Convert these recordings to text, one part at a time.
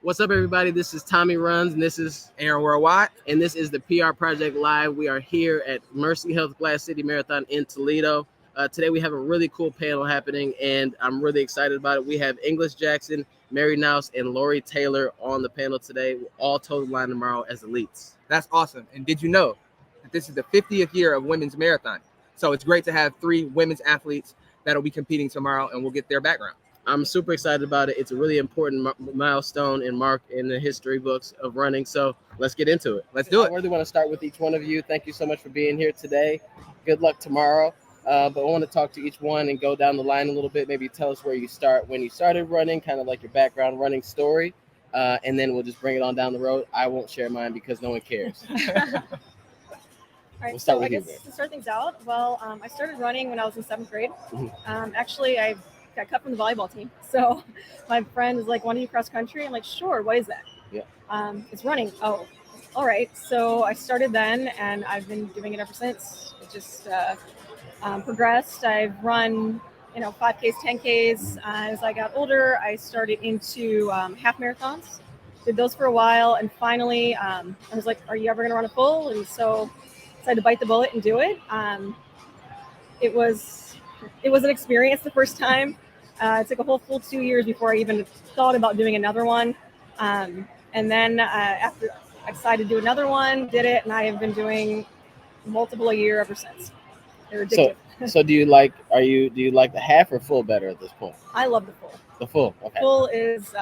What's up, everybody? This is Tommy Runs, and this is Aaron Worldwide. and this is the PR Project Live. We are here at Mercy Health Glass City Marathon in Toledo. Today we have a really cool panel happening, and I'm really excited about it. We have English Jackson, Mary Nouse, and Lori Taylor on the panel today, all total line tomorrow as elites. That's awesome. And did you know that this is the 50th year of women's marathon? So it's great to have 3 women's athletes that'll be competing tomorrow, and we'll get their background. I'm super excited about it. It's a really important milestone and mark in the history books of running. So let's get into it. Let's do I it. really want to start with each one of you. Thank you so much for being here today. Good luck tomorrow. But I want to talk to each one and go down the line a little bit. Maybe tell us where you start, when you started running, kind of like your background running story. And then we'll just bring it on down the road. I won't share mine because no one cares. All right, We'll start so with I you, guess Mary. to start things out, well, I started running when I was in 7th grade. Mhm. Actually, I got cut from the volleyball team. So my friend was like, "Want to do cross country?" I'm like, "Sure. What is that?" Yeah. It's running. Oh, all right. So I started then, and I've been doing it ever since. It just progressed. I've run, 5Ks, 10Ks. As I got older, I started into half marathons. Did those for a while, and finally, I was like, "Are you ever going to run a full?" And so decided to bite the bullet and do it. It was an experience the first time. It took a whole full 2 years before I even thought about doing another one. And then after I decided to do another one, did it, and I have been doing multiple a year ever since. They're addictive. So do you like the half or full better at this point? I love the full. The full. Okay. Full is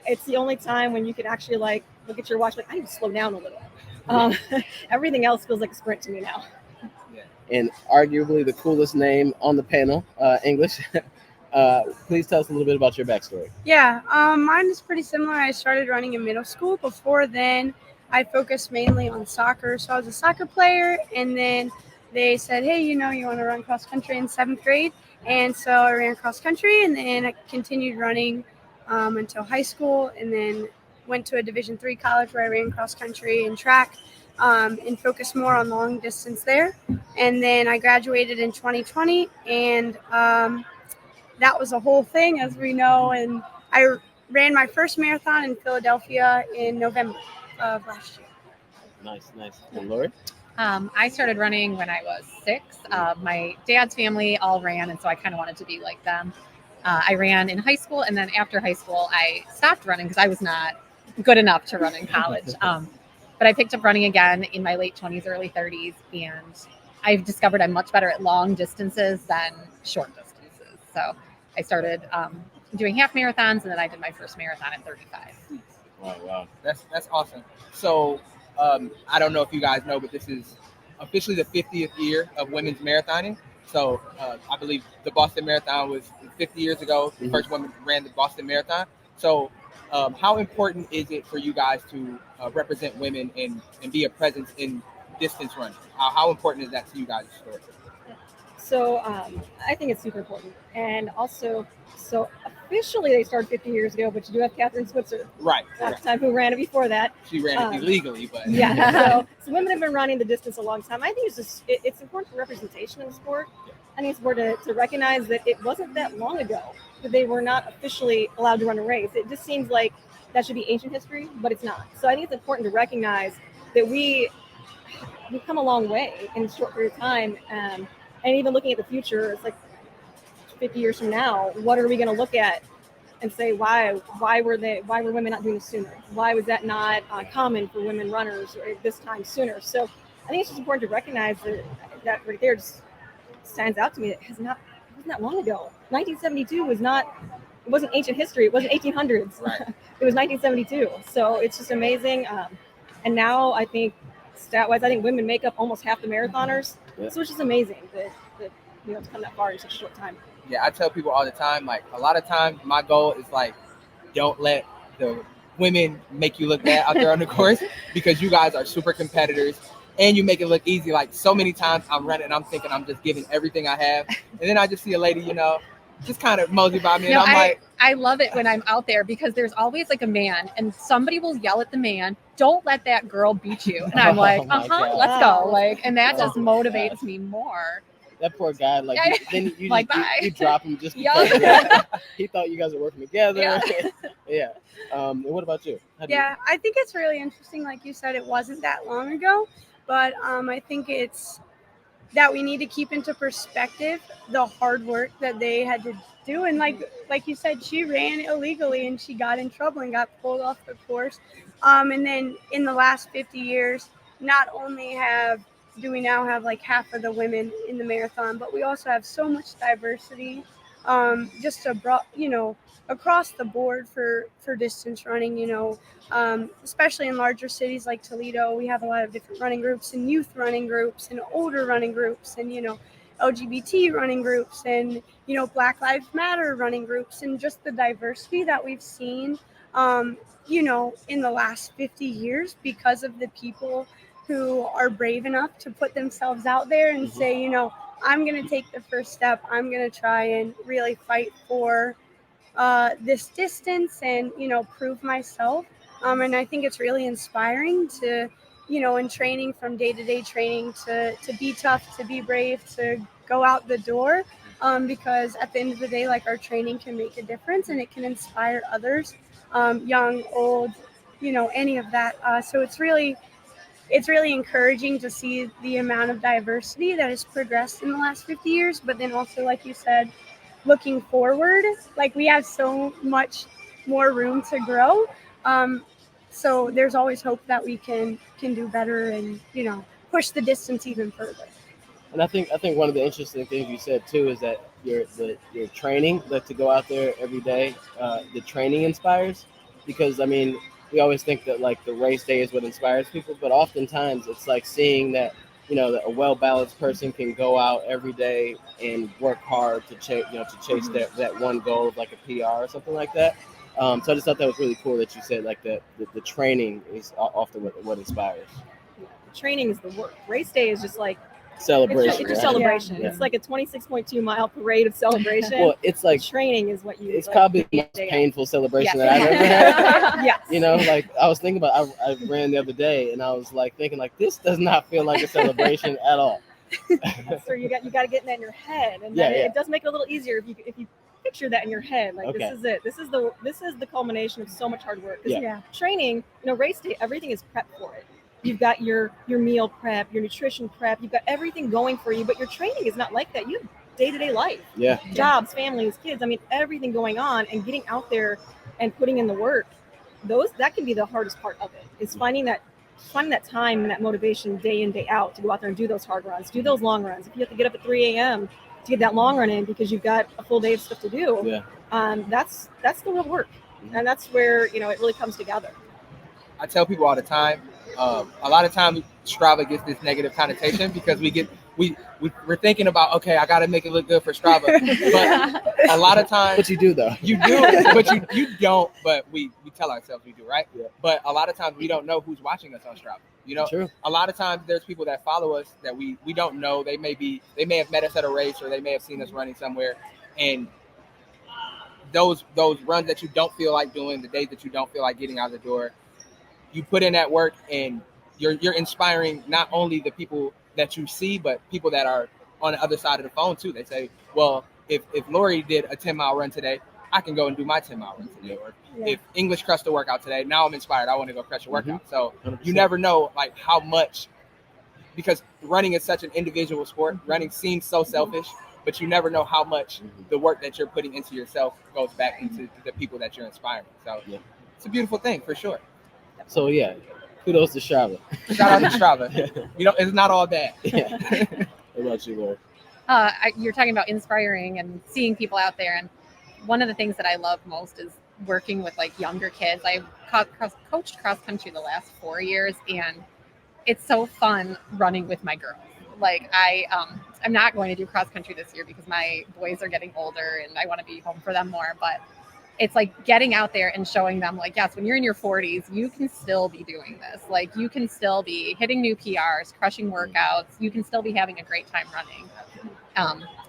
it's the only time when you can actually like look at your watch like I need to slow down a little. Everything else feels like a sprint to me now. And arguably the coolest name on the panel, English. Please tell us a little bit about your backstory. Yeah, mine is pretty similar. I started running in middle school. Before then, I focused mainly on soccer. So I was a soccer player, and then they said, hey, you want to run cross country in 7th grade. And so I ran cross country, and then I continued running until high school, and then went to a Division III college where I ran cross country and track and focused more on long distance there. And then I graduated in 2020, and that was a whole thing, as we know. And I ran my first marathon in Philadelphia in November of last year. Nice. And Lori? I started running when I was 6. My dad's family all ran, and so I kind of wanted to be like them. I ran in high school, and then after high school, I stopped running because I was not good enough to run in college. But I picked up running again in my late 20s, early 30s, and I've discovered I'm much better at long distances than short distances. So I started doing half marathons, and then I did my first marathon at 35. Wow. That's awesome. So I don't know if you guys know, but this is officially the 50th year of women's marathoning. So I believe the Boston Marathon was 50 years ago. The first woman ran the Boston Marathon. So how important is it for you guys to represent women and be a presence in distance running? How important is that to you guys' story? So I think it's super important. And also, so officially they started 50 years ago, but you do have Catherine Switzer Right. last time who ran it before that. She ran it illegally, but Yeah. So women have been running the distance a long time. I think it's important for representation in the sport. I think it's important to recognize that it wasn't that long ago that they were not officially allowed to run a race. It just seems like that should be ancient history, but it's not. So I think it's important to recognize that we've come a long way in a short period of time. And even looking at the future, it's like 50 years from now, what are we going to look at and say, why were women not doing this sooner? Why was that not common for women runners at this time sooner? So I think it's just important to recognize that right there just stands out to me. It wasn't that long ago. 1972 it wasn't ancient history. It wasn't 1800s. Right. It was 1972. So it's just amazing. And now I think stat-wise, I think women make up almost half the marathoners. Yeah. So it's just amazing that to come that far in such a short time. Yeah, I tell people all the time, like a lot of times my goal is like, don't let the women make you look bad out there on the course, because you guys are super competitors and you make it look easy. Like so many times I'm running and I'm thinking I'm just giving everything I have. And then I just see a lady, just kind of mosey by me, and No, I'm like, I love it when I'm out there because there's always like a man and somebody will yell at the man, don't let that girl beat you. And I'm like, Oh my God. let's go. And that Oh just my motivates gosh. me more. That poor guy. Like Yeah. then you Like, just, bye. you drop him just Yup. because he thought you guys were working together. Yeah. Yeah. And what about you? How do Yeah, I think it's really interesting. Like you said, it wasn't that long ago, but I think it's that we need to keep into perspective the hard work that they had to do. And like you said, she ran illegally and she got in trouble and got pulled off the course. And then in the last 50 years, not only do we now have like half of the women in the marathon, but we also have so much diversity, just across the board for distance running. Especially in larger cities like Toledo, we have a lot of different running groups and youth running groups and older running groups and, LGBT running groups and, Black Lives Matter running groups, and just the diversity that we've seen, in the last 50 years because of the people who are brave enough to put themselves out there and say, I'm going to take the first step. I'm going to try and really fight for this distance and prove myself. And I think it's really inspiring to in training, from day-to-day training, to be tough, to be brave, to go out the door, because at the end of the day, like, our training can make a difference and it can inspire others, young, old, any of that. So it's really encouraging to see the amount of diversity that has progressed in the last 50 years, but then also, like you said, looking forward, like, we have so much more room to grow. So there's always hope that we can do better and, push the distance even further. And I think one of the interesting things you said too is that your training, like, to go out there every day, the training inspires, because I mean, we always think that like the race day is what inspires people, but oftentimes it's like seeing that that a well balanced person can go out every day and work hard to chase that one goal of like a PR or something like that. So I just thought that was really cool that you said like that the training is often what inspires. Training is the work. Race day is just like Celebration. it's your right? celebration. Yeah. It's like a 26.2 mile parade of celebration. Well, it's like training is what you. it's like, probably the day most in, day out. painful celebration Yes. that I've ever had. Yes. Like I was thinking about, I ran the other day and I was like thinking like this does not feel like a celebration at all. So you got to get that in your head, and Yeah, then yeah. it does make it a little easier if you picture that in your head. Like, Okay. this is it. This is the culmination of so much hard work. 'Cause Yeah. training, race day, everything is prepped for it. You've got your meal prep, your nutrition prep. You've got everything going for you, but your training is not like that. You have day-to-day life, Yeah. jobs, families, kids. I mean, everything going on, and getting out there and putting in the work. That can be the hardest part of it. Is finding that time and that motivation day in, day out to go out there and do those hard runs, do those long runs. If you have to get up at 3 a.m. to get that long run in because you've got a full day of stuff to do, that's the real work, and that's where it really comes together. I tell people all the time, a lot of times Strava gets this negative connotation because we're thinking about, okay, I got to make it look good for Strava, but a lot of times, But you do though. you do, but you don't. But we tell ourselves we do, right? Yeah. But a lot of times we don't know who's watching us on Strava. True. A lot of times there's people that follow us that we don't know. They may have met us at a race, or they may have seen us running somewhere, and those runs that you don't feel like doing, the days that you don't feel like getting out the door, you put in that work, and you're inspiring not only the people that you see, but people that are on the other side of the phone too. They say, well, if Lori did a 10-mile run today, I can go and do my 10-mile run today. Or if English crushed a workout today, now I'm inspired. I want to go crush a workout. So 100%. you never know like how much, because running is such an individual sport. Running seems so selfish, but you never know how much the work that you're putting into yourself goes back into the people that you're inspiring. So it's a beautiful thing for sure. So yeah, kudos to Strava. Shout out to Strava. It's not all bad. Yeah. What about you, Laura? You're talking about inspiring and seeing people out there, and one of the things that I love most is working with like younger kids. I've coached cross country the last 4 years, and it's so fun running with my girls. Like, I'm not going to do cross country this year because my boys are getting older and I want to be home for them more, but it's like getting out there and showing them, like, yes, when you're in your 40s, you can still be doing this. Like, you can still be hitting new PRs, crushing workouts. You can still be having a great time running.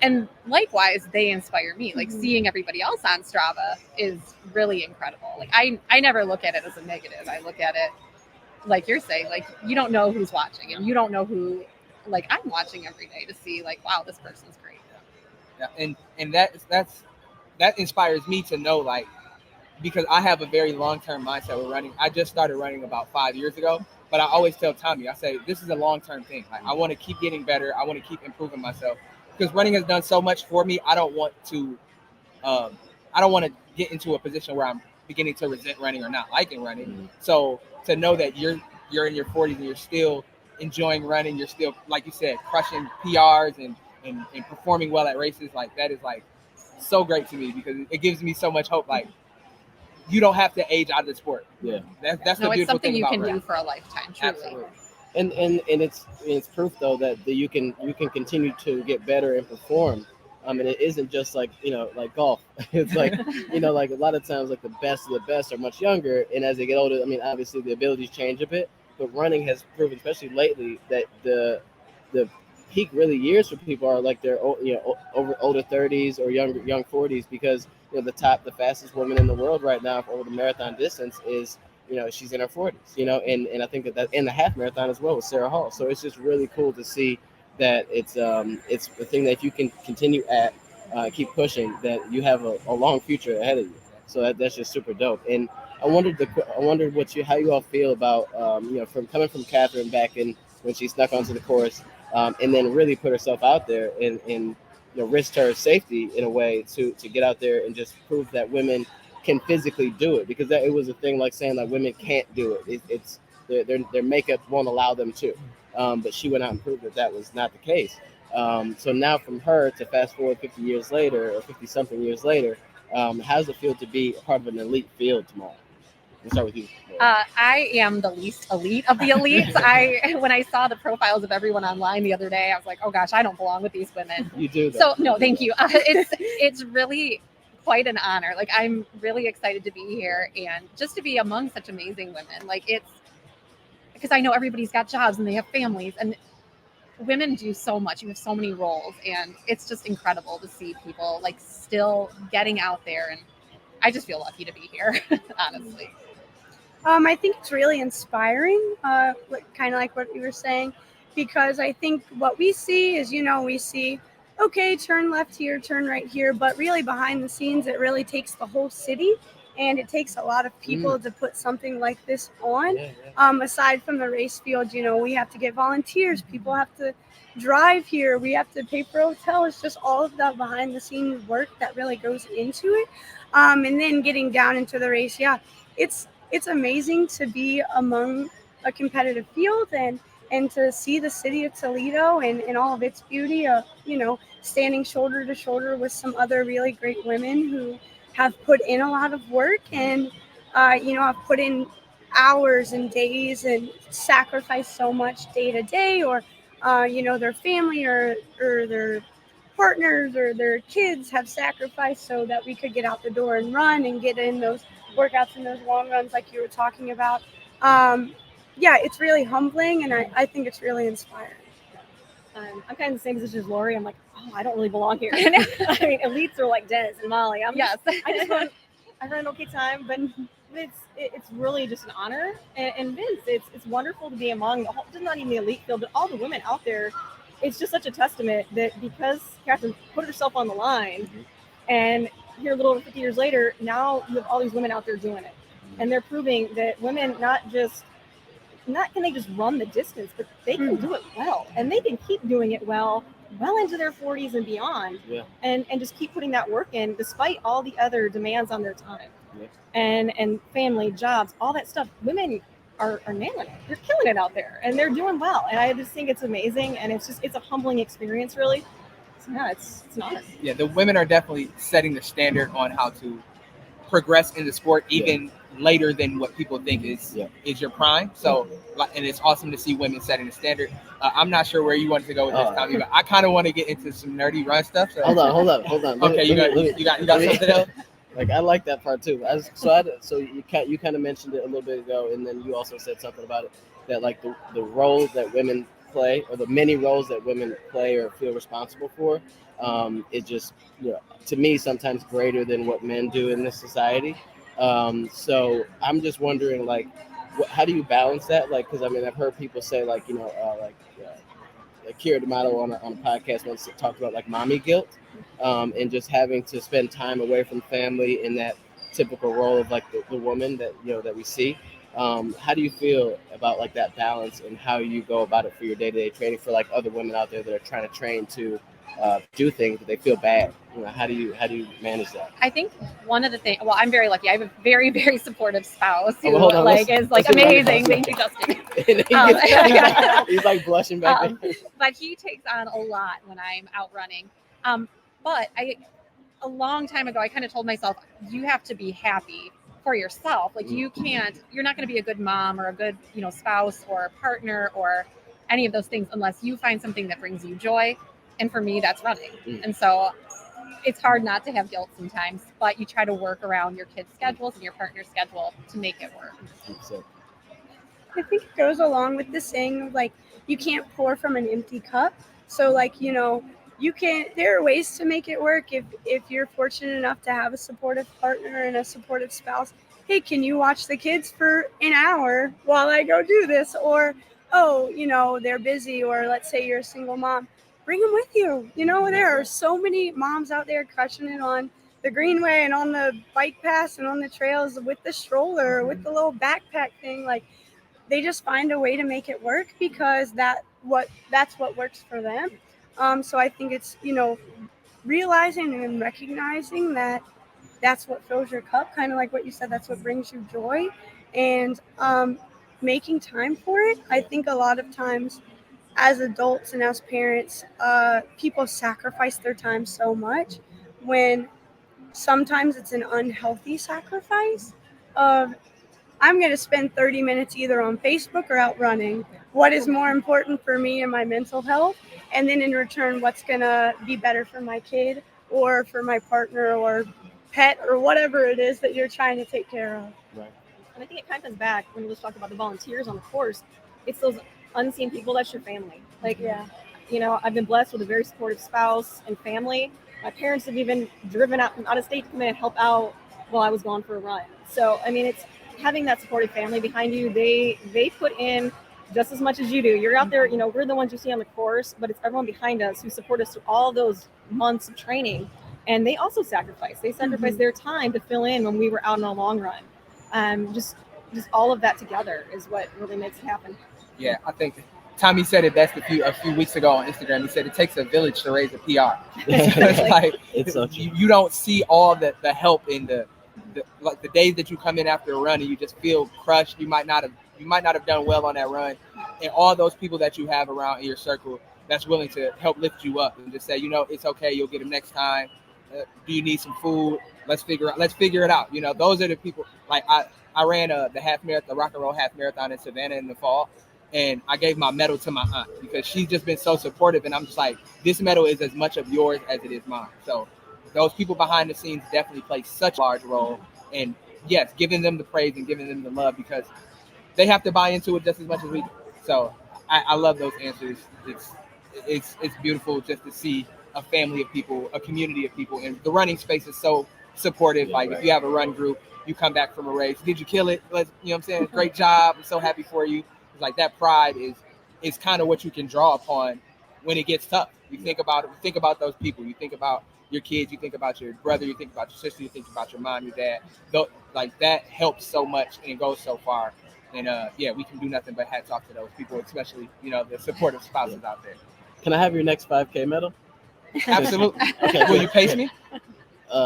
And likewise, they inspire me. Like, seeing everybody else on Strava is really incredible. Like, I never look at it as a negative. I look at it, like you're saying, like, you don't know who's watching and you don't know who like I'm watching every day to see like, wow, this person's great. Yeah. And that inspires me to know, like, because I have a very long-term mindset with running. I just started running about 5 years ago, but I always tell Tommy, I say, this is a long-term thing. Like, I want to keep getting better. I want to keep improving myself because running has done so much for me. I don't want to get into a position where I'm beginning to resent running or not liking running. Mm-hmm. So to know that you're in your 40s and you're still enjoying running, you're still, like you said, crushing PRs and performing well at races, like that is like so great to me because it gives me so much hope. Like, you don't have to age out of the sport. Yeah. That's No, the it's beautiful something thing you about can running. do for a lifetime, truly. Absolutely. And it's proof though that you can continue to get better and perform. And it isn't just like, like golf. It's like, like a lot of times, like the best of the best are much younger, and as they get older, I mean, obviously the abilities change a bit, but running has proven, especially lately, that the peak really years for people are like their over older 30s or young 40s, because the fastest woman in the world right now over the marathon distance is, she's in her 40s, and I think that in the half marathon as well with Sarah Hall. So it's just really cool to see that it's the thing that if you can continue at, keep pushing, that you have a long future ahead of you. So that's just super dope. And I wondered how you all feel about from coming from Catherine back in when she snuck onto the course, and then really put herself out there and risked her safety in a way to get out there and just prove that women can physically do it, because it was a thing like saying that women can't do it. It's their makeup won't allow them to. But she went out and proved that was not the case. So now from her to fast forward 50 years later, or 50 something years later, how does it feel to be a part of an elite field tomorrow? We'll start with you. I am the least elite of the elites. When I saw the profiles of everyone online the other day, I was like, oh gosh, I don't belong with these women. You do, though. So no, thank you. It's really quite an honor. Like, I'm really excited to be here and just to be among such amazing women. Like, it's because I know everybody's got jobs and they have families, and women do so much. You have so many roles, and it's just incredible to see people like still getting out there, and I just feel lucky to be here, honestly. I think it's really inspiring, kind of like what you were saying, because I think what we see is, we see, okay, turn left here, turn right here, but really behind the scenes, it really takes the whole city, and it takes a lot of people to put something like this on. Aside from the race field, we have to get volunteers, people have to drive here, we have to pay for hotels, just all of that behind the scenes work that really goes into it. And then getting down into the race, it's amazing to be among a competitive field and to see the city of Toledo and all of its beauty, standing shoulder to shoulder with some other really great women who have put in a lot of work and, have put in hours and days and sacrificed so much day to day, or, their family or their partners or their kids have sacrificed so that we could get out the door and run and get in those workouts and those long runs like you were talking about. It's really humbling, and I think it's really inspiring. I'm kind of the same position as Lori. I'm like, oh, I don't really belong here. I mean, elites are like Des and Molly. I run an okay time, but it's really just an honor. And Vince, it's wonderful to be among the whole, just not even the elite field, but all the women out there. It's just such a testament that because Catherine put herself on the line, and here a little over 50 years later, now you have all these women out there doing it. And they're proving that women not can they just run the distance, but they can do it well. And they can keep doing it well into their 40s and beyond. Yeah. And just keep putting that work in despite all the other demands on their time. Yeah. And family, jobs, all that stuff. Women are nailing it. They're killing it out there, and they're doing well. And I just think it's amazing, and it's a humbling experience, really. So yeah, it's an honor. Yeah, the women are definitely setting the standard on how to progress in the sport, even later than what people think is your prime. So, and it's awesome to see women setting the standard. I'm not sure where you wanted to go with this, Tommy, but I kind of want to get into some nerdy run stuff. So. Hold on. Okay, you got something else? Like, I like that part too. So you kind of mentioned it a little bit ago, and then you also said something about it, that like the role that women play, or the many roles that women play or feel responsible for, it just, to me, sometimes greater than what men do in this society. So I'm just wondering, like, how do you balance that? Like, because I mean, I've heard people say, like, Kira D'Amato on a podcast once talked about like mommy guilt, and just having to spend time away from family in that typical role of like the woman that that we see. How do you feel about like that balance and how you go about it for your day-to-day training for like other women out there that are trying to train to do things but they feel bad? How do you manage that? I think one of the things, well, I'm very lucky. I have a very, very supportive spouse who hold on, is like amazing. Thank you, Justin. He's like blushing back there. But he takes on a lot when I'm out running. But a long time ago, I kind of told myself, you have to be happy for yourself. Like you're not going to be a good mom or a good, spouse or partner or any of those things unless you find something that brings you joy. And for me, that's running. And so it's hard not to have guilt sometimes, but you try to work around your kids' schedules and your partner's schedule to make it work. I think it goes along with the saying of like, you can't pour from an empty cup. So like, there are ways to make it work if you're fortunate enough to have a supportive partner and a supportive spouse. Hey, can you watch the kids for an hour while I go do this? Or, they're busy, or let's say you're a single mom. Bring them with you. There are so many moms out there crushing it on the greenway and on the bike paths and on the trails with the stroller, with the little backpack thing. Like, they just find a way to make it work because that's what works for them. So I think it's, realizing and recognizing that that's what fills your cup, kind of like what you said, that's what brings you joy, and making time for it. I think a lot of times as adults and as parents, people sacrifice their time so much when sometimes it's an unhealthy sacrifice of, I'm going to spend 30 minutes either on Facebook or out running. What is more important for me and my mental health? And then in return, what's going to be better for my kid or for my partner or pet or whatever it is that you're trying to take care of. Right. And I think it kind of comes back when we just talk about the volunteers on the course. It's those unseen people that's your family. I've been blessed with a very supportive spouse and family. My parents have even driven out of state to come in and help out while I was gone for a run. So, it's having that supportive family behind you. They put in just as much as you do. You're out there, we're the ones you see on the course, but it's everyone behind us who support us through all those months of training. And they also sacrifice. They sacrifice their time to fill in when we were out on a long run. Just all of that together is what really makes it happen. Yeah, I think Tommy said it best a few weeks ago on Instagram. He said it takes a village to raise a PR. It's so true. You don't see all the help in the days that you come in after a run and you just feel crushed. You might not have done well on that run, and all those people that you have around in your circle that's willing to help lift you up and just say, it's okay, you'll get them next time. Do you need some food? Let's figure it out. Those are the people. Like I ran the half marathon, the rock and roll half marathon in Savannah in the fall, and I gave my medal to my aunt because she's just been so supportive, and I'm just like, this medal is as much of yours as it is mine. So those people behind the scenes definitely play such a large role, and yes, giving them the praise and giving them the love because they have to buy into it just as much as we do. So I love those answers. It's beautiful just to see a family of people, a community of people, and the running space is so supportive. Like if you have a run group, you come back from a race, did you kill it? You know what I'm saying? Great job. I'm so happy for you. It's like that pride is kind of what you can draw upon when it gets tough. You think about those people. You think about your kids. You think about your brother. You think about your sister. You think about your mom, your dad. Like that helps so much and it goes so far. And we can do nothing but hats off to those people, especially the supportive spouses out there. Can I have your next 5K medal? Absolutely. Okay. Will you pace me?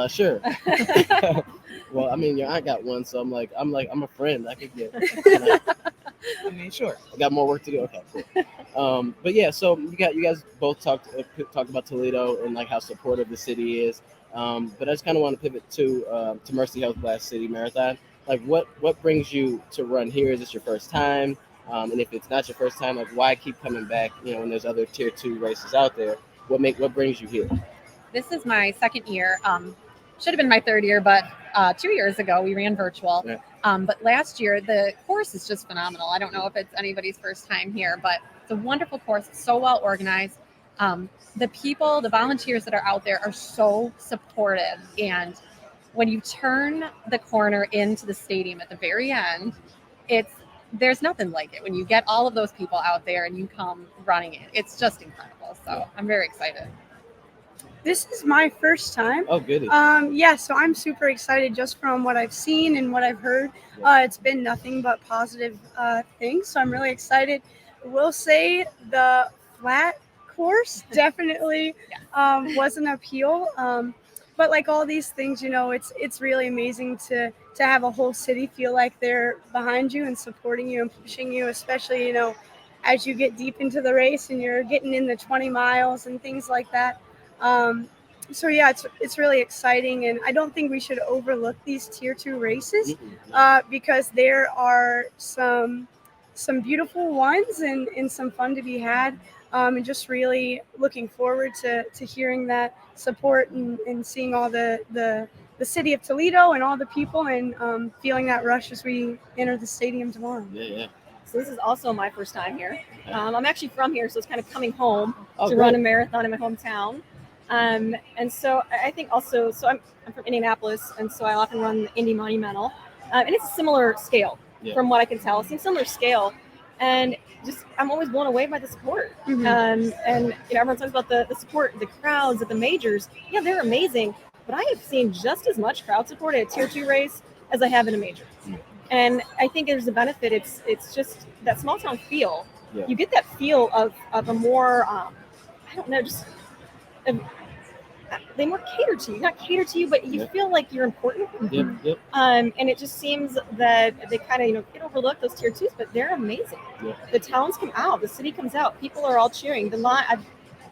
Sure. Well, your aunt got one, so I'm a friend. I could get. Sure. I got more work to do. Okay, cool. But yeah, so you guys both talked about Toledo and like how supportive the city is. But I just kind of want to pivot to Mercy Health Glass City Marathon. Like, what brings you to run here? Is this your first time? And if it's not your first time, like, why keep coming back? When there's other tier 2 races out there, what brings you here? This is my second year. Should have been my third year, but 2 years ago we ran virtual. Yeah. But last year the course is just phenomenal. I don't know if it's anybody's first time here, but it's a wonderful course. It's so well organized. The people, the volunteers that are out there are so supportive. And when you turn the corner into the stadium at the very end, it's there's nothing like it when you get all of those people out there and you come running it. It's just incredible. So I'm very excited. This is my first time. Oh, goody. Yeah, so I'm super excited just from what I've seen and what I've heard. It's been nothing but positive things, so I'm really excited. I will say the flat course definitely was an appeal. But like all these things, it's really amazing to have a whole city feel like they're behind you and supporting you and pushing you, especially, as you get deep into the race and you're getting in the 20 miles and things like that. So yeah, it's really exciting, and I don't think we should overlook these tier 2 races because there are some beautiful ones and some fun to be had, and just really looking forward to hearing that support and seeing all the city of Toledo and all the people and feeling that rush as we enter the stadium tomorrow. Yeah. So this is also my first time here. I'm actually from here, so it's kind of coming home to great. run a marathon in my hometown. And so I think also, so I'm from Indianapolis, and so I often run the Indy Monumental, and it's a similar scale from what I can tell. It's a similar scale, and just I'm always blown away by the support. And everyone talks about the support, the crowds at the majors. Yeah, they're amazing, but I have seen just as much crowd support at a tier 2 race as I have in a major. And I think there's a benefit. It's just that small town feel. Yeah. You get that feel of a more I don't know, just they more cater to you, not cater to you, but you feel like you're important. Yep. And it just seems that they kind of get overlooked, those tier 2s, but they're amazing. The towns come out, the city comes out, people are all cheering. The line,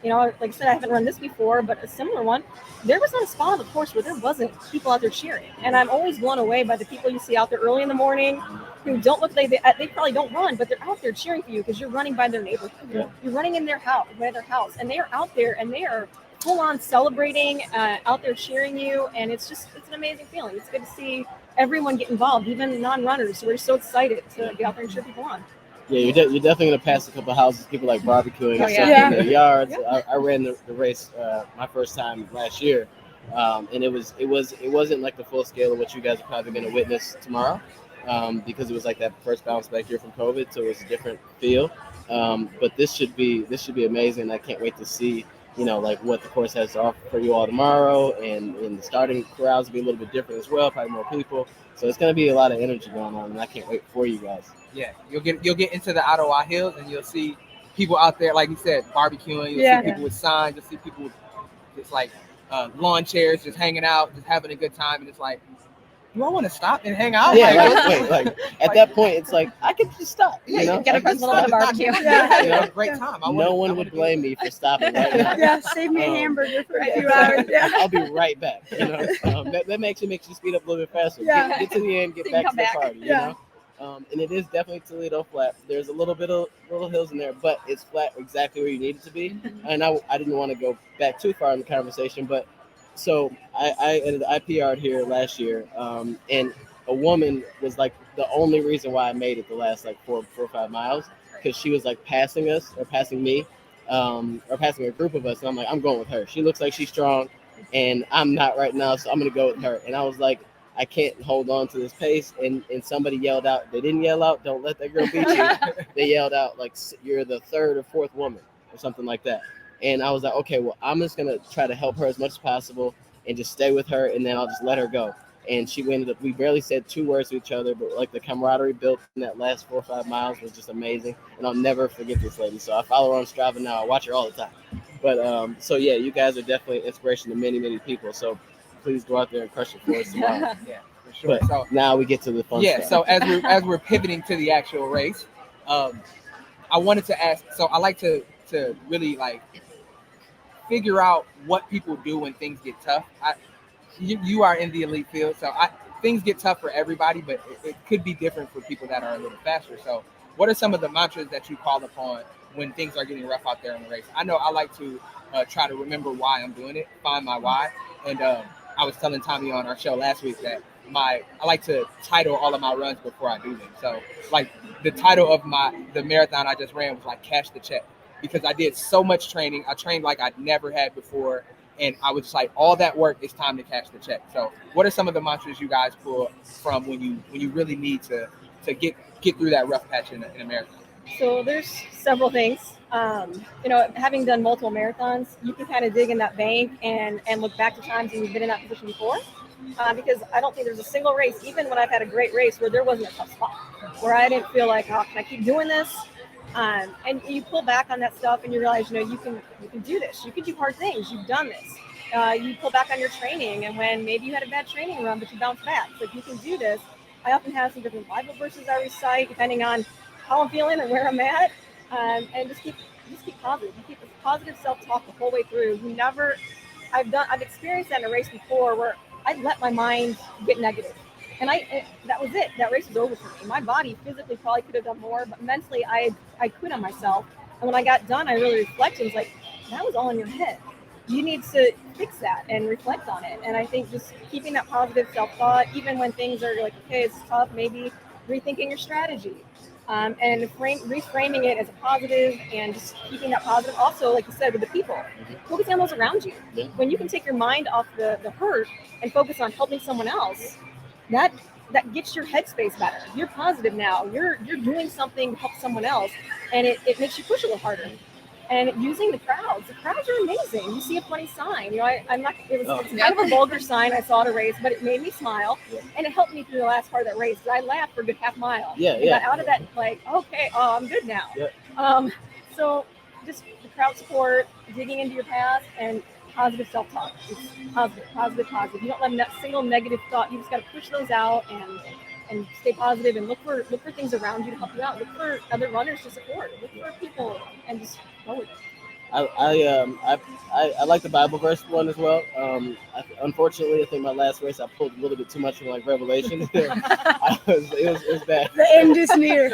like I said, I haven't run this before, but a similar one. There was not a spot on the course where there wasn't people out there cheering, and I'm always blown away by the people you see out there early in the morning who don't look like they probably don't run, but they're out there cheering for you because you're running by their neighborhood. You're running in their house, and they are out there and they are full on celebrating, out there cheering you, and it's an amazing feeling. It's good to see everyone get involved, even non-runners. So we're so excited to get out there and cheer people on. Yeah, you're definitely gonna pass a couple houses, people like barbecuing and stuff in their yards. I ran the race my first time last year, and it wasn't like the full scale of what you guys are probably gonna witness tomorrow, because it was like that first bounce back here from COVID, so it was a different feel. But this should be amazing. I can't wait to see like what the course has to offer for you all tomorrow, and the starting crowds will be a little bit different as well, probably more people. So it's gonna be a lot of energy going on, and I can't wait for you guys. Yeah, you'll get into the Ottawa Hills, and you'll see people out there, like you said, barbecuing. You'll see people with signs. You'll see people with just like lawn chairs, just hanging out, just having a good time, and it's like, do I want to stop and hang out? Yeah, at that point, it's like I could just stop. Get a little bit of barbecue. Great time. No one would blame me for stopping right now. Yeah, save me a hamburger for a few hours. Yeah. I'll be right back. That makes you speed up a little bit faster. Yeah. Get to the end, get back to the party. You know. And it is definitely Toledo flat. There's a little bit of little hills in there, but it's flat exactly where you need it to be. And I didn't want to go back too far in the conversation, but so I PR'd here last year, and a woman was like the only reason why I made it the last like 4 or 5 miles, because she was like passing us or passing me, or passing a group of us, and I'm like, I'm going with her. She looks like she's strong, and I'm not right now, so I'm gonna go with her. And I was like, I can't hold on to this pace. And somebody yelled out. They didn't yell out, "Don't let that girl beat you." They yelled out like, "You're the 3rd or 4th woman," or something like that. And I was like, okay, well, I'm just gonna try to help her as much as possible and just stay with her, and then I'll just let her go. And we barely said 2 words to each other, but like the camaraderie built in that last 4 or 5 miles was just amazing. And I'll never forget this lady. So I follow her on Strava now. I watch her all the time. But so yeah, you guys are definitely an inspiration to many, many people. So please go out there and crush it for us tomorrow. Yeah, for sure. But so now we get to the fun stuff. Yeah, so as we're pivoting to the actual race, I wanted to ask. So I like to really like figure out what people do when things get tough. You are in the elite field, so things get tough for everybody, but it could be different for people that are a little faster. So what are some of the mantras that you call upon when things are getting rough out there in the race? I know I like to try to remember why I'm doing it, find my why. And I was telling Tommy on our show last week that I like to title all of my runs before I do them. So like the title of the marathon I just ran was like Cash the Check, because I did so much training. I trained like I'd never had before. And I was just like, all that work, it's time to cash the check. So what are some of the mantras you guys pull from when you really need to to get through that rough patch in a marathon? So there's several things. Having done multiple marathons, you can kind of dig in that bank and look back to times when you've been in that position before. Because I don't think there's a single race, even when I've had a great race, where there wasn't a tough spot, where I didn't feel like, oh, can I keep doing this? And you pull back on that stuff and you realize, you can do this. You can do hard things. You've done this. You pull back on your training, and when maybe you had a bad training run, but you bounce back. So if you can do this, I often have some different Bible verses I recite depending on how I'm feeling and where I'm at, and just keep positive. You keep a positive self-talk the whole way through. I've experienced that in a race before where I let my mind get negative, and that was it. That race was over for me. My body physically probably could have done more, but mentally I quit on myself. And when I got done, I really reflected. It was like, that was all in your head. You need to fix that and reflect on it. And I think just keeping that positive self-thought, even when things are like, okay, it's tough, maybe rethinking your strategy. And reframing it as a positive, and just keeping that positive. Also, like you said, with the people, focusing on those around you. Yeah. When you can take your mind off the hurt and focus on helping someone else, that gets your headspace better. You're positive now. You're doing something to help someone else, and it makes you push a little harder. And using the crowds are amazing. You see a funny sign. I'm not. It's kind of a vulgar sign I saw at a race, but it made me smile, and it helped me through the last part of that race. I laughed for a good half mile. Got out of that like, okay, I'm good now. So just the crowd support, digging into your past, and positive self-talk. It's positive. You don't let that single negative thought. You just got to push those out and stay positive, and look for things around you to help you out. Look for other runners to support. Look for people, and just go with it. I like the Bible verse one as well. Unfortunately, I think my last race I pulled a little bit too much from like Revelation. It was bad. The end is near.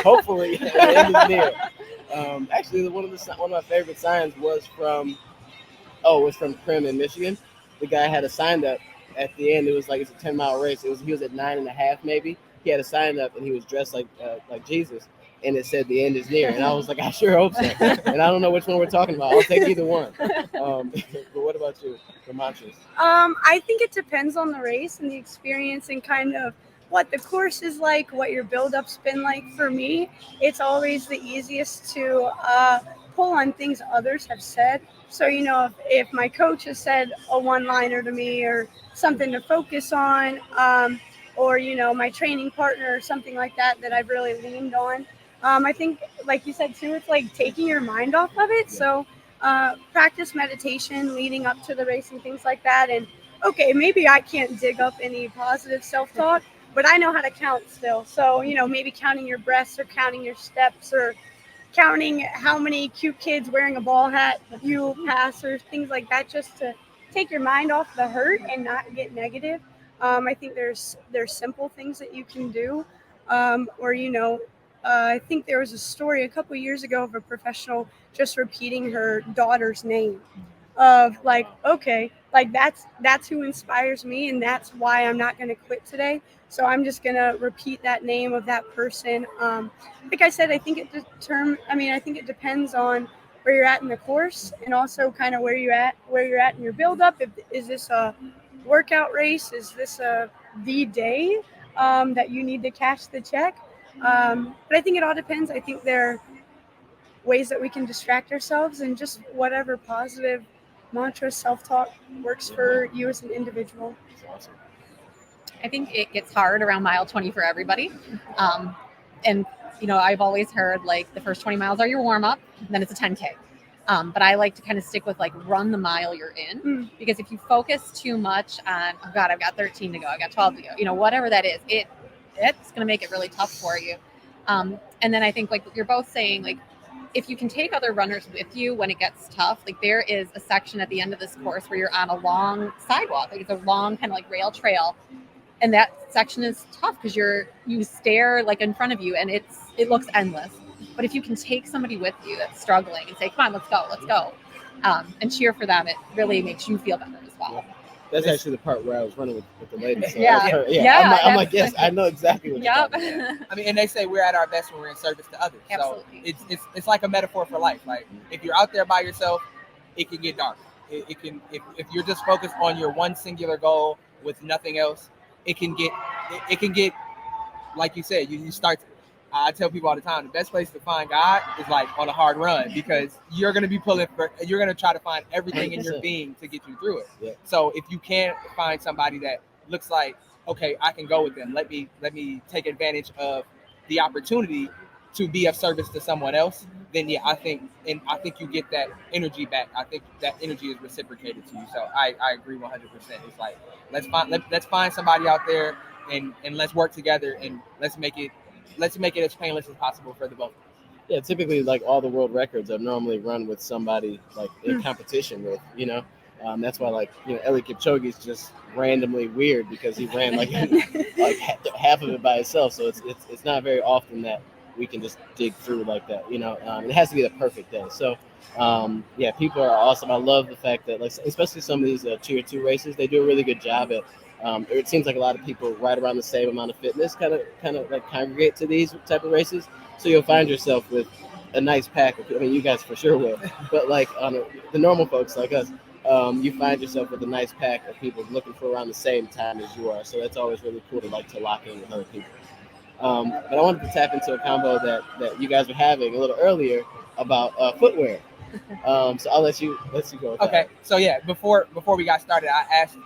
Hopefully, the end is near. Actually, one of my favorite signs was from Prim in Michigan. The guy had a sign up at the end. It was like it's a 10-mile race. He was at 9.5 maybe. He had a sign up and he was dressed like Jesus, and it said the end is near. And I was like, I sure hope so. And I don't know which one we're talking about. I'll take either one. But what about you, the mantras? I think it depends on the race and the experience and kind of what the course is like, what your build-up's been like. For me, it's always the easiest to pull on things others have said. So, if my coach has said a one-liner to me or something to focus on, or, my training partner or something like that I've really leaned on. I think, like you said, too, it's like taking your mind off of it. So practice meditation leading up to the race and things like that. And, okay, maybe I can't dig up any positive self-talk, but I know how to count still. So, maybe counting your breaths or counting your steps or counting how many cute kids wearing a ball hat you pass or things like that, just to take your mind off the hurt and not get negative. I think there's simple things that you can do, or I think there was a story a couple years ago of a professional just repeating her daughter's name, of like, okay, like that's who inspires me, and that's why I'm not going to quit today. So I'm just going to repeat that name of that person. Like I said, I think it depends on where you're at in the course, and also kind of where you're at in your build up. Is this a workout race? Is this the day that you need to cash the check? But I think it all depends. I think there are ways that we can distract ourselves, and just whatever positive mantra, self-talk works for you as an individual. Awesome. I think it gets hard around mile 20 for everybody. And, I've always heard like the first 20 miles are your warm up, then it's a 10K. But I like to kind of stick with like run the mile you're in, because if you focus too much on, oh God, I've got 13 to go, I got 12 to go, whatever that is, it's going to make it really tough for you. And then I think like you're both saying, like, if you can take other runners with you when it gets tough, like there is a section at the end of this course where you're on a long sidewalk, like it's a long kind of like rail trail. And that section is tough because you stare like in front of you and it looks endless. But if you can take somebody with you that's struggling and say, come on, let's go, and cheer for them, it really makes you feel better as well. That's actually the part where I was running with the ladies. So I'm like, yes, I know exactly what you're talking about. I mean, and they say we're at our best when we're in service to others. Absolutely. So it's like a metaphor for life. Like if you're out there by yourself, it can get dark. It can if you're just focused on your one singular goal with nothing else, it can get like you said, you start. I tell people all the time, the best place to find God is like on a hard run because you're gonna be you're gonna try to find everything in your 100%. being to get you through it. Yeah. So if you can't find somebody that looks like, okay, I can go with them. Let me take advantage of the opportunity to be of service to someone else. Then yeah, I think you get that energy back. I think that energy is reciprocated to you. So I agree 100%. It's like let's find somebody out there and let's work together and let's make it as painless as possible for the both. Yeah, typically like all the world records are normally run with somebody like in competition with, you know. That's why like, you know, Eliud Kipchoge is just randomly weird because he ran like like half of it by himself. So it's not very often that we can just dig through like that, you know. It has to be the perfect day. So yeah, people are awesome. I love the fact that like especially some of these tier 2 races, they do a really good job at. It seems like a lot of people right around the same amount of fitness kind of like congregate to these type of races. So you'll find yourself with a nice pack of. I mean, you guys for sure will, but like the normal folks like us, you find yourself with a nice pack of people looking for around the same time as you are. So that's always really cool to lock in with other people. But I wanted to tap into a combo that you guys were having a little earlier about footwear. So I'll let you go. With Okay, that. so yeah, before we got started, I asked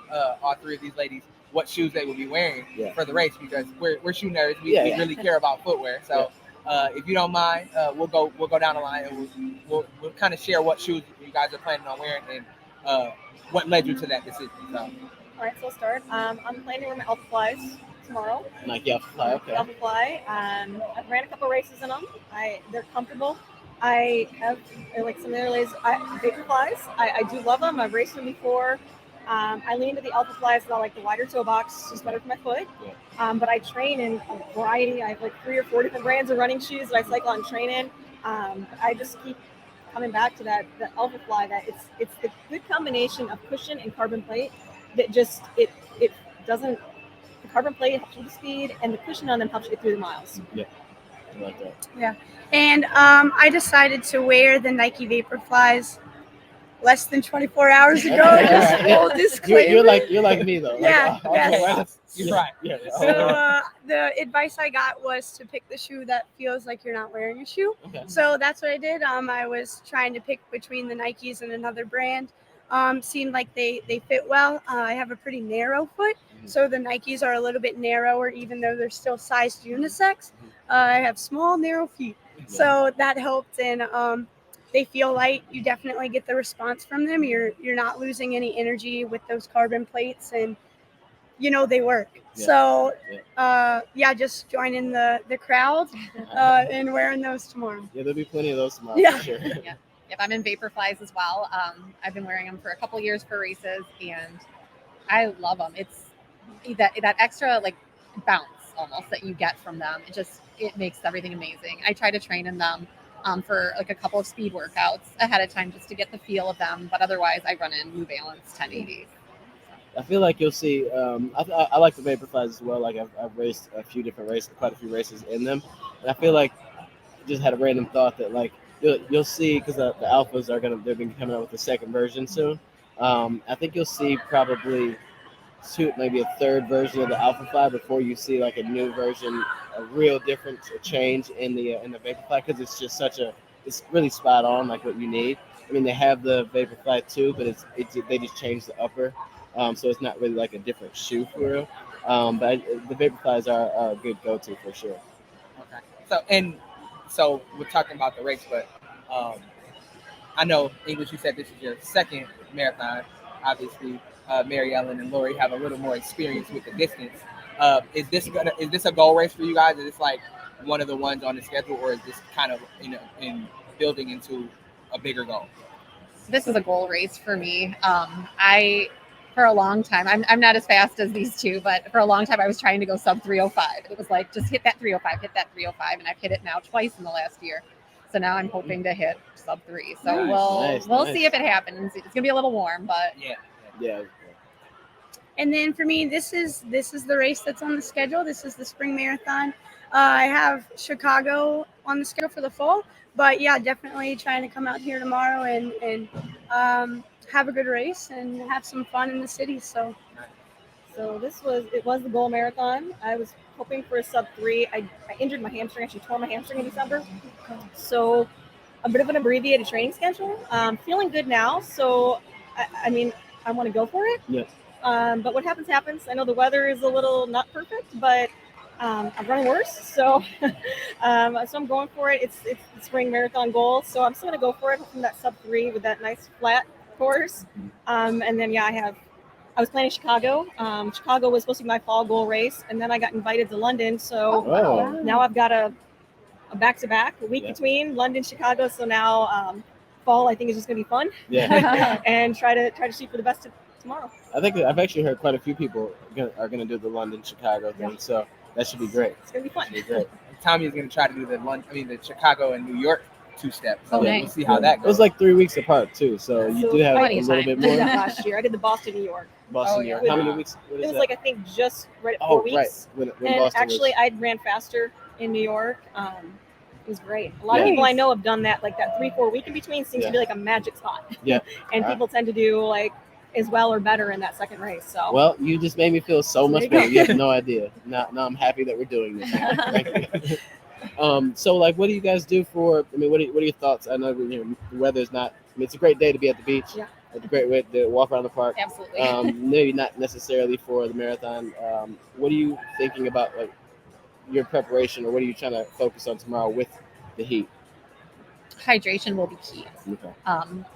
all three of these ladies what shoes they would be wearing for the race because we're shoe nerds. We really care about footwear. So if you don't mind, we'll go down the line and we'll kind of share what shoes you guys are planning on wearing and what led you to that decision. So. All right, so I'll start. I'm planning to wear my Alpha Flies tomorrow. Nike Alpha Fly. Okay. Alpha Fly. I've ran a couple races in them. They're comfortable. I have like some other ladies. Vapor Flies. I do love them. I've raced them before. I lean to the Alpha Flies, but I like the wider toe box. It's better for my foot. But I train in a variety. I have like 3 or 4 different brands of running shoes that I cycle out and train in. I just keep coming back to the Alpha Fly. That it's the good combination of cushion and carbon plate that just it doesn't. The carbon plate helps with the speed, and the cushion on them helps you get through the miles. Yeah, I like that. Yeah. And I decided to wear the Nike Vaporflies less than 24 hours ago. Just full disclaimer. You're like me though. Yeah, yes. You're right. Yeah. So the advice I got was to pick the shoe that feels like you're not wearing a shoe. Okay. So that's what I did. I was trying to pick between the Nikes and another brand. Seemed like they fit well. I have a pretty narrow foot, so the Nikes are a little bit narrower, even though they're still sized unisex. I have small, narrow feet, so that helped. And they feel light. You definitely get the response from them. You're not losing any energy with those carbon plates, and you know they work. So just join in the crowd and wearing those tomorrow. Yeah, there'll be plenty of those tomorrow. Yeah. For sure. Yeah. Yep, I'm in Vaporflies as well. I've been wearing them for a couple years for races, and I love them. It's that extra like bounce almost that you get from them. It makes everything amazing. I try to train in them for like a couple of speed workouts ahead of time just to get the feel of them. But otherwise, I run in New Balance 1080s. I feel like you'll see. I like the Vaporflies as well. Like I've raced a few different races, quite a few races in them, and I feel like just had a random thought that like you'll see because the alphas they've been coming out with the second version soon. I think you'll see probably maybe a third version of the Alpha Fly before you see like a new version, a real difference, a change in the Vaporfly because it's just it's really spot on like what you need. I mean they have the Vaporfly too, but they just changed the upper, so it's not really like a different shoe for real. But the Vaporflies are a good go-to for sure. Okay. So we're talking about the race, but I know English. You said this is your second marathon. Obviously, Mary Ellen and Lori have a little more experience with the distance. Is this a goal race for you guys? Is this like one of the ones on the schedule, or is this kind of in building into a bigger goal? This is a goal race for me. For a long time, I'm not as fast as these two, but for a long time I was trying to go sub 305. It was like, just hit that 305, and I've hit it now twice in the last year. So now I'm hoping to hit sub 3. So we'll see if it happens. It's gonna be a little warm, but yeah. And then for me, this is the race that's on the schedule. This is the spring marathon. I have Chicago on the schedule for the fall, but yeah, definitely trying to come out here tomorrow and have a good race and have some fun in the city. So So it was the goal marathon. I was hoping for a sub 3. I injured my hamstring. Actually tore my hamstring in December. So a bit of an abbreviated training schedule. Feeling good now. So I mean, I want to go for it. Yeah. But what happens happens. I know the weather is a little not perfect, but I'm running worse. So so I'm going for it. It's the spring marathon goal. So I'm still gonna go for it. Hoping that sub 3 with that nice flat course. And then I was planning Chicago. Chicago was supposed to be my fall goal race, and then I got invited to London. So Oh. now I've got a back-to-back, a week between London, Chicago. So now fall, I think, is just going to be fun. Yeah. And try to shoot for the best tomorrow. I think I've actually heard quite a few people are going to do the London Chicago thing, so that should be great. It's going to be fun. Should be great. Tommy is going to try to do the Chicago and New York 2-step. So Oh, nice. we'll see how that It goes. was like 3 weeks apart too, so you do have a plenty of little time. bit I did more. that last year. I did the Boston, New York. Boston, Oh, New yeah. York. How many weeks? What is It was that? like, I think, just right at 4 weeks. Right. When And Boston actually, was. I ran faster in New York. It was great. A lot of Yeah. people I know have done that. Like that 3-4 week in between seems Yeah. to be like a magic spot. Yeah. And Wow. people tend to do like as well or better in that second race. So Well, you just made me feel so There much you go. better. You have no idea. Now I'm happy that we're doing this. Thank you. So like, what do you guys do for? I mean, what are your thoughts? I know the weather's not. I mean, it's a great day to be at the beach. Yeah. It's a great way to walk around the park. Absolutely. Maybe not necessarily for the marathon. What are you thinking about, like your preparation, or what are you trying to focus on tomorrow with the heat? Hydration will be key. Okay.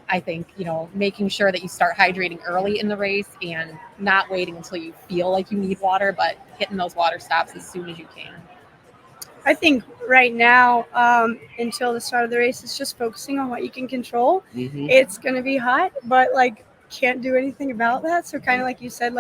I think, making sure that you start hydrating early in the race and not waiting until you feel like you need water, but hitting those water stops as soon as you can. I think right now, until the start of the race, it's just focusing on what you can control. Mm-hmm. It's going to be hot, but can't do anything about that. So kind of like you said,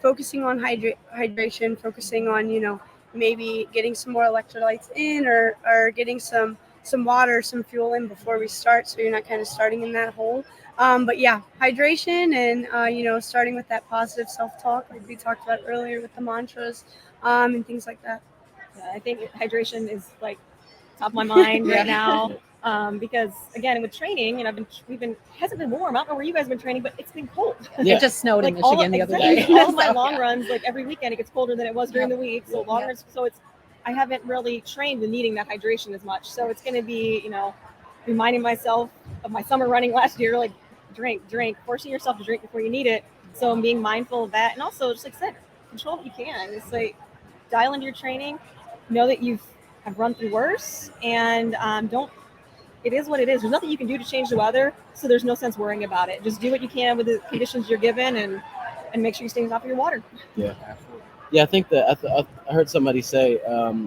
focusing on hydration, focusing on, maybe getting some more electrolytes in or getting some water, some fuel in before we start. So you're not kind of starting in that hole. But yeah, hydration and, starting with that positive self-talk, like we talked about earlier with the mantras and things like that. yeah, I think hydration is like top of my mind right now. Because again, with training, and hasn't been warm. I don't know where you guys have been training, but it's been cold. Yeah. It just snowed in Like all Michigan the other exactly, day. all of my So, long yeah. runs, like every weekend, it gets colder than it was during the week. So long runs, so I haven't really trained with needing that hydration as much. So it's going to be, reminding myself of my summer running last year, like drink, forcing yourself to drink before you need it. So I'm being mindful of that, and also just like I said, control what you can. It's like dial into your training, know that have run through worse, and don't. It is what it is. There's nothing you can do to change the weather, so there's no sense worrying about it. Just do what you can with the conditions you're given, and make sure you stay on top of your water. Yeah. Yeah, I think that I heard somebody say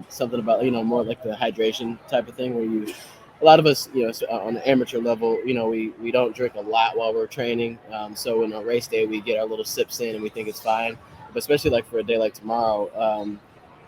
something about more like the hydration type of thing, where a lot of us on the amateur level, we don't drink a lot while we're training. So on a race day, we get our little sips in and we think it's fine. But especially like for a day like tomorrow,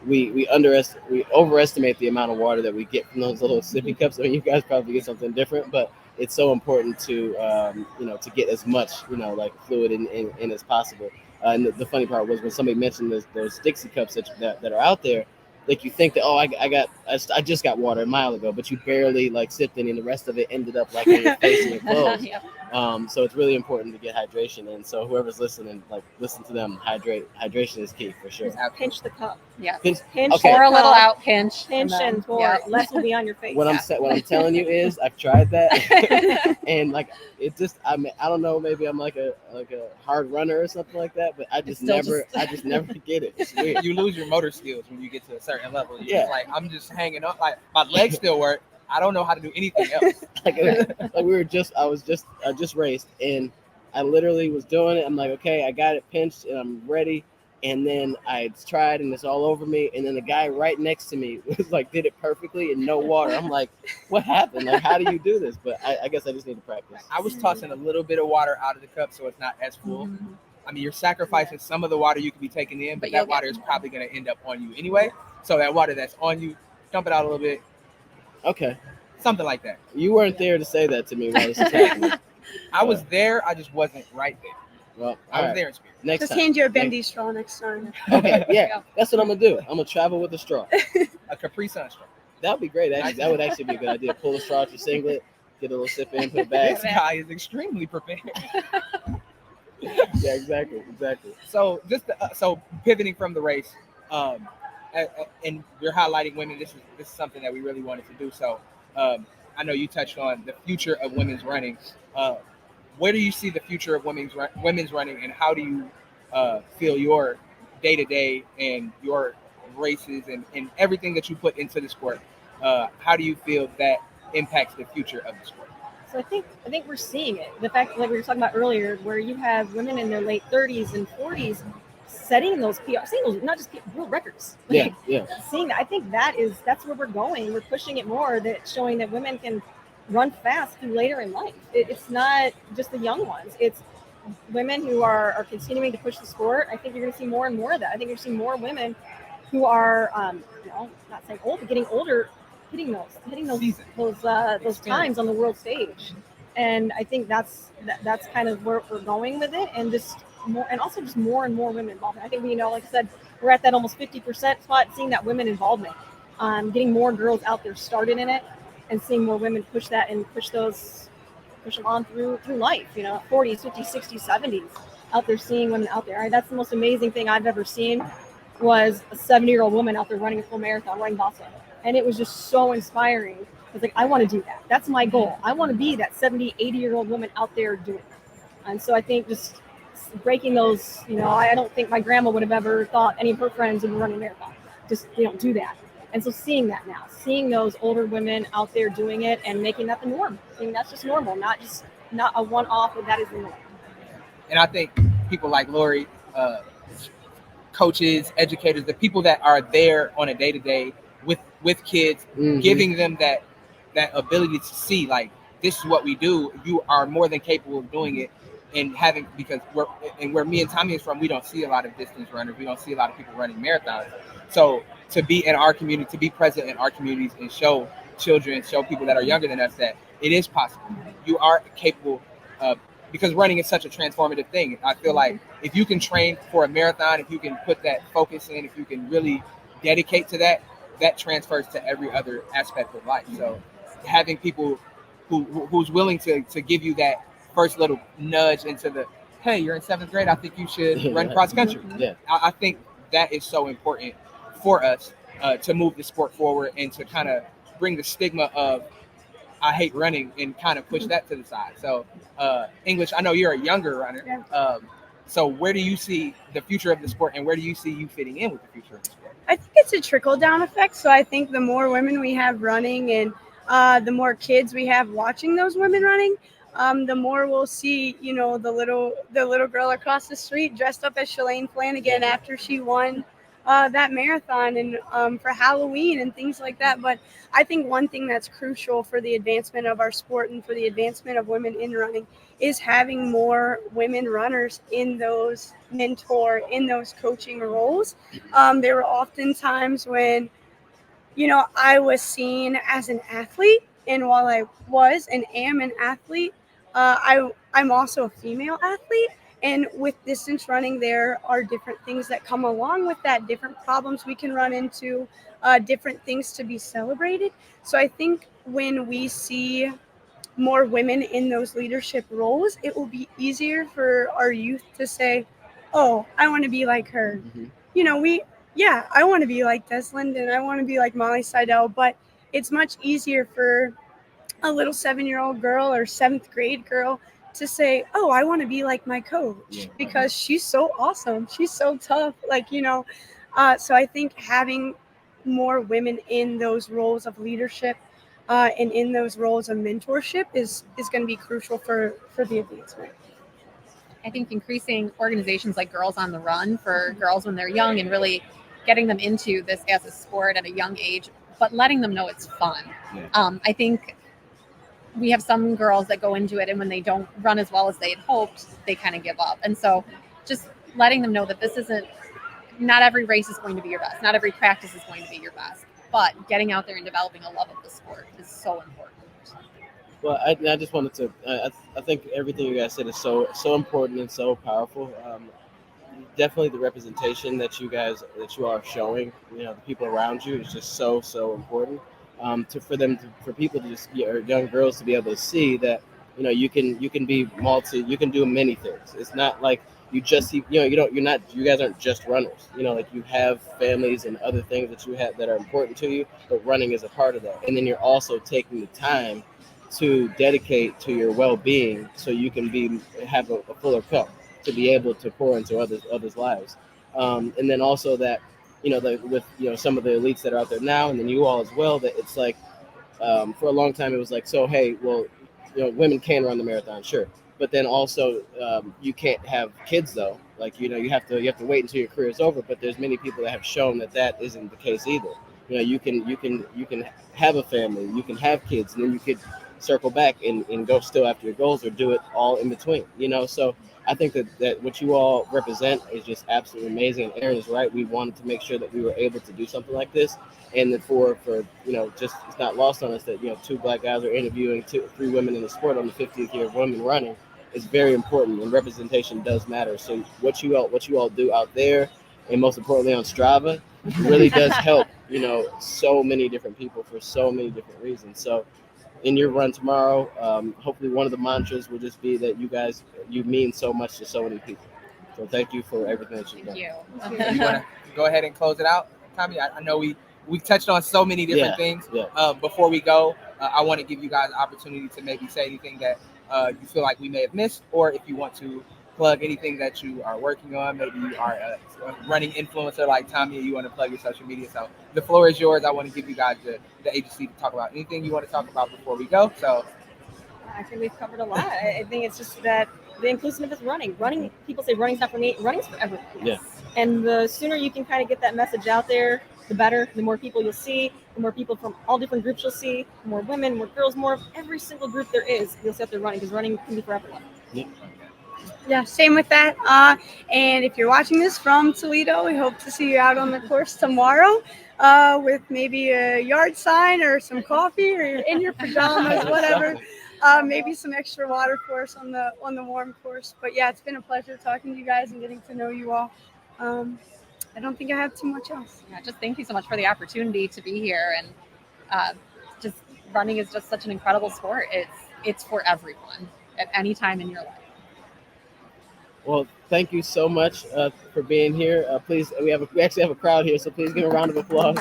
we overestimate the amount of water that we get from those little sippy cups. I mean, you guys probably get something different, but it's so important to to get as much like fluid in as possible. And the funny part was when somebody mentioned those Dixie cups that are out there, like you think that I just got water a mile ago, but you barely sipped any, and the rest of it ended up like on your face and your clothes. Yep. So it's really important to get hydration, and so whoever's listening, listen to them. Hydration is key for sure. Just pinch the cup. Yeah. Pinch Okay. Pour a the little cup, out, pinch. pinch, and pour. Yeah. Less will be on your face. What I'm telling you is I've tried that, and it just I don't know, maybe I'm like a hard runner or something like that, but I just never get it. It's weird. You lose your motor skills when you get to a certain level. You're Yeah. just like, I'm just hanging up. Like my legs still work. I don't know how to do anything else. I just raced, and I literally was doing it. I'm like, okay, I got it pinched and I'm ready. And then I tried and it's all over me. And then the guy right next to me was did it perfectly and no water. I'm like, what happened? Like, how do you do this? But I guess I just need to practice. I was tossing a little bit of water out of the cup so it's not as full. Mhm. I mean, you're sacrificing some of the water you could be taking in, but But you'll that water is probably going to end up on you anyway. So that water that's on you, dump it out a little bit, Okay. something like that. You weren't there to say that to me when I was attacking. I was there. I just wasn't right there. Well, I all was right. there in spirit. Next Just time. hand you a bendy straw next time. Okay, yeah, that's what I'm gonna do. I'm gonna travel with a straw. A Capri Sun straw. That would be great. Actually, that would actually be a good idea. Pull the straw out your singlet, get a little sip in, put it back. This guy is extremely prepared. Yeah, exactly. So so pivoting from the race, um, and you're highlighting women. This is something that we really wanted to do. So um, I know you touched on the future of women's running. Uh, where do you see the future of women's running, and how do you feel your day to day and your races and everything that you put into the sport? How do you feel that impacts the future of the sport? So I think we're seeing it. The fact, like we were talking about earlier, where you have women in their late 30s and 40s setting those PR, setting those not just world records. Yeah, yeah. Seeing that, I think that's where we're going. We're pushing it more. That showing that women can run fast through later in life. It's not just the young ones. It's women who are continuing to push the sport. I think you're going to see more and more of that. I think you're seeing more women who are, not saying old, but getting older, hitting those Season. those times on the world stage. And I think that's kind of where we're going with it, and just more, and also just more and more women involved. I think we, like I said, we're at that almost 50% spot, seeing that women involvement, getting more girls out there started in it, and seeing more women push that and push them on through life. 40s, 50s, 60s, 70s, out there, seeing women out there. That's the most amazing thing I've ever seen, was a 70-year-old woman out there running a full marathon, running Boston. And it was just so inspiring. It's like, I want to do that. That's my goal. I want to be that 70, 80-year-old woman out there doing it. And so I think just breaking those, I don't think my grandma would have ever thought any of her friends would be running a marathon. Just, do that. And so seeing that now, seeing those older women out there doing it and making that the norm. I mean, that's just normal, not a one-off, but that is the norm. And I think people like Lori, coaches, educators, the people that are there on a day to day with kids, giving them that ability to see, like, this is what we do. You are more than capable of doing it, and because where me and Tommy is from, we don't see a lot of distance runners. We don't see a lot of people running marathons. So to be in our community, to be present in our communities, and show children, show people that are younger than us that it is possible. You are capable of. Because running is such a transformative thing. I feel like if you can train for a marathon, if you can put that focus in, if you can really dedicate to that, that transfers to every other aspect of life. So having people who's willing to give you that first little nudge into the, hey, you're in 7th grade, I think you should run cross country. Yeah. I think that is so important for us to move the sport forward, and to kind of bring the stigma of I hate running and kind of push that to the side. So English, I know you're a younger runner. Yeah. So where do you see the future of the sport, and where do you see you fitting in with the future of the sport? I think it's a trickle down effect. So I think the more women we have running, and the more kids we have watching those women running, the more we'll see, the little girl across the street dressed up as Shalane Flanagan after she won that marathon, and for Halloween and things like that. But I think one thing that's crucial for the advancement of our sport and for the advancement of women in running is having more women runners in those in those coaching roles. There were often times when, I was seen as an athlete, and while I was and am an athlete, I'm also a female athlete. And with distance running, there are different things that come along with that, different problems we can run into, different things to be celebrated. So I think when we see more women in those leadership roles, it will be easier for our youth to say, oh, I want to be like her. I want to be like Desland, and I want to be like Molly Seidel, but it's much easier for a little 7-year-old girl or 7th grade girl to say, oh, I want to be like my coach because she's so awesome. She's so tough. So I think having more women in those roles of leadership and in those roles of mentorship is going to be crucial for the advancement. I think increasing organizations like Girls on the Run for girls when they're young, and really getting them into this as a sport at a young age, but letting them know it's fun. I think we have some girls that go into it, and when they don't run as well as they had hoped, they kind of give up. And so just letting them know that this isn't, not every race is going to be your best. Not every practice is going to be your best. But getting out there and developing a love of the sport is so important. Well, I just wanted to. I think everything you guys said is so important and so powerful. Definitely the representation that you are showing, the people around you, is just so important. For people to just, or young girls to be able to see that you can be you can do many things. It's not like you just you guys aren't just runners. Like you have families and other things that you have that are important to you, but running is a part of that. And then you're also taking the time to dedicate to your well-being so you can have a fuller cup to be able to pour into others lives. And then also that with some of the elites that are out there now, and then you all as well, that it's like for a long time it was like, so hey, well, women can run the marathon, sure, but then also you can't have kids though. Like you have to wait until your career is over. But there's many people that have shown that that isn't the case either. You can have a family, you can have kids, and then you could circle back and go still after your goals, or do it all in between. So I think that what you all represent is just absolutely amazing. And Aaron is right. We wanted to make sure that we were able to do something like this, and that for just it's not lost on us that two black guys are interviewing three women in the sport on the 50th year of women running is very important, and representation does matter. So what you all do out there, and most importantly on Strava, really does help so many different people for so many different reasons. So in your run tomorrow, hopefully one of the mantras will just be that you mean so much to so many people. So thank you for everything that you've done. Thank you. You want to go ahead and close it out, Tommy? I know we touched on so many different things. Yeah. Before we go, I want to give you guys an opportunity to maybe say anything that you feel like we may have missed, or if you want to plug anything that you are working on. Maybe you are a running influencer like Tommy, and you want to plug your social media. So the floor is yours. I want to give you guys the agency to talk about anything you want to talk about before we go. So I think we've covered a lot. I think it's just that the inclusiveness is running. Running, people say running's not for me. Running's for everyone. Yeah. And the sooner you can kind of get that message out there, the better. The more people you'll see, the more people from all different groups you'll see, more women, more girls, more of every single group there is, you'll see out there running, because running can be for everyone. Yeah, same with that. And if you're watching this from Toledo, we hope to see you out on the course tomorrow with maybe a yard sign or some coffee, or you're in your pajamas, whatever. Maybe some extra water for us on the warm course. But yeah, it's been a pleasure talking to you guys and getting to know you all. I don't think I have too much else. Yeah, just thank you so much for the opportunity to be here. And just running is just such an incredible sport. It's for everyone at any time in your life. Well, thank you so much for being here. Please, we actually have a crowd here, so please give a round of applause.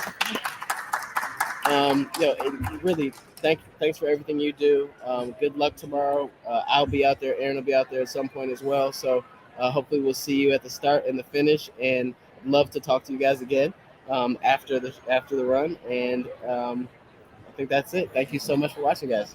Really, thanks for everything you do. Good luck tomorrow. I'll be out there. Aaron will be out there at some point as well. So hopefully we'll see you at the start and the finish. And I'd love to talk to you guys again after the run. And I think that's it. Thank you so much for watching, guys.